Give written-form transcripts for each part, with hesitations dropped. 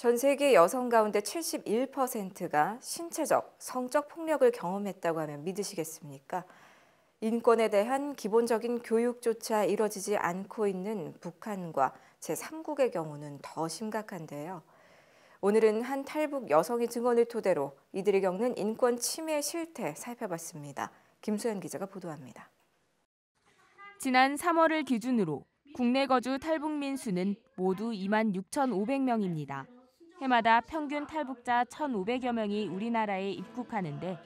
전 세계 여성 가운데 71%가 신체적, 성적 폭력을 경험했다고 하면 믿으시겠습니까? 인권에 대한 기본적인 교육조차 이뤄지지 않고 있는 북한과 제3국의 경우는 더 심각한데요. 오늘은 한 탈북 여성의 증언을 토대로 이들이 겪는 인권 침해 실태 살펴봤습니다. 김수연 기자가 보도합니다. 지난 3월을 기준으로 국내 거주 탈북민 수는 모두 26,500명입니다. 해마다 평균 탈북자 1,500여 명이 우리나라에 입국하는데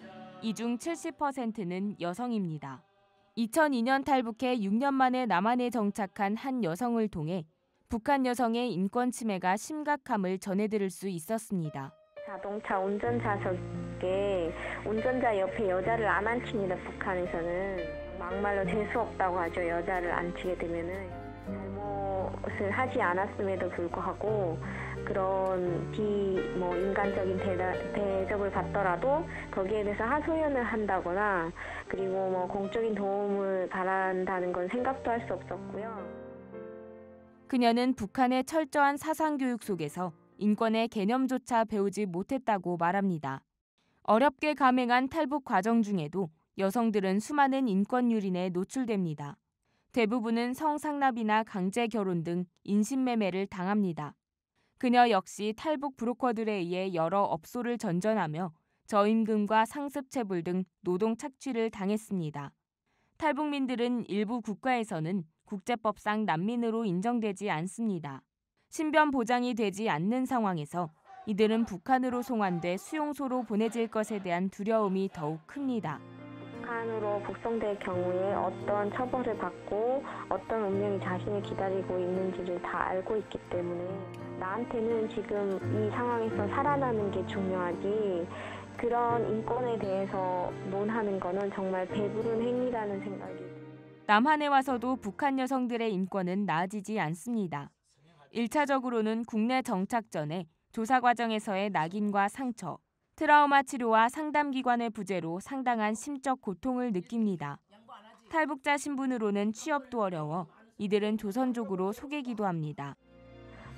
이 중 70%는 여성입니다. 2002년 탈북해 6년 만에 남한에 정착한 한 여성을 통해 북한 여성의 인권 침해가 심각함을 전해들을 수 있었습니다. 자동차 운전좌석에 운전자 옆에 여자를 안 앉힙니다. 북한에서는 막말로 재수 없다고 하죠. 여자를 앉히게 되면은 잘못을 하지 않았음에도 불구하고 그런 인간적인 대접을 받더라도 거기에 대해서 하소연을 한다거나 그리고 공적인 도움을 바란다는 건 생각도 할 수 없었고요. 그녀는 북한의 철저한 사상교육 속에서 인권의 개념조차 배우지 못했다고 말합니다. 어렵게 감행한 탈북 과정 중에도 여성들은 수많은 인권 유린에 노출됩니다. 대부분은 성상납이나 강제 결혼 등 인신매매를 당합니다. 그녀 역시 탈북 브로커들에 의해 여러 업소를 전전하며 저임금과 상습체불 등 노동 착취를 당했습니다. 탈북민들은 일부 국가에서는 국제법상 난민으로 인정되지 않습니다. 신변 보장이 되지 않는 상황에서 이들은 북한으로 송환돼 수용소로 보내질 것에 대한 두려움이 더욱 큽니다. 북한으로 북송될 경우에 어떤 처벌을 받고 어떤 운명이 자신을 기다리고 있는지를 다 알고 있기 때문에 나한테는 지금 이 상황에서 살아나는 게 중요하지 그런 인권에 대해서 논하는 거는 정말 배부른 행위라는 생각이. 남한에 와서도 북한 여성들의 인권은 나아지지 않습니다. 1차적으로는 국내 정착 전에 조사 과정에서의 낙인과 상처, 트라우마 치료와 상담기관의 부재로 상당한 심적 고통을 느낍니다. 탈북자 신분으로는 취업도 어려워 이들은 조선족으로 속이기도 합니다.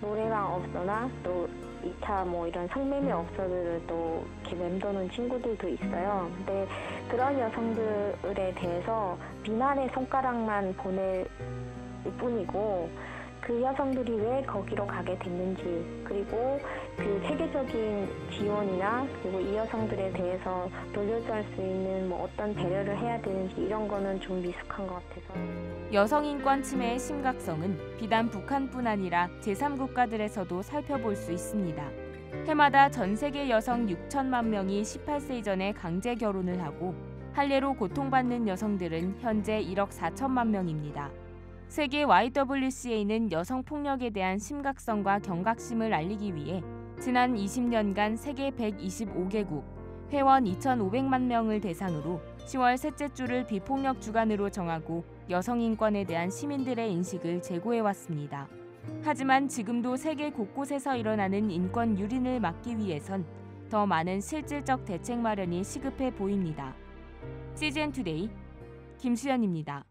노래방 업소나 또 2차 이런 성매매 업소들을 또 이렇게 맴도는 친구들도 있어요. 근데 그런 여성들에 대해서 비난의 손가락만 보낼 뿐이고 그 여성들이 왜 거기로 가게 됐는지 그리고 그 세계적인 지원이나 그리고 이 여성들에 대해서 돌려줄 수 있는 어떤 배려를 해야 되는지 이런 거는 좀 미숙한 것 같아서. 여성 인권 침해의 심각성은 비단 북한뿐 아니라 제3국가들에서도 살펴볼 수 있습니다. 해마다 전 세계 여성 6천만 명이 18세 이전에 강제 결혼을 하고 할례로 고통받는 여성들은 현재 1억 4천만 명입니다. 세계 YWCA는 여성 폭력에 대한 심각성과 경각심을 알리기 위해 지난 20년간 세계 125개국, 회원 2,500만 명을 대상으로 10월 셋째 주를 비폭력 주간으로 정하고 여성 인권에 대한 시민들의 인식을 제고해왔습니다. 하지만 지금도 세계 곳곳에서 일어나는 인권 유린을 막기 위해선 더 많은 실질적 대책 마련이 시급해 보입니다. CGN 투데이 김수연입니다.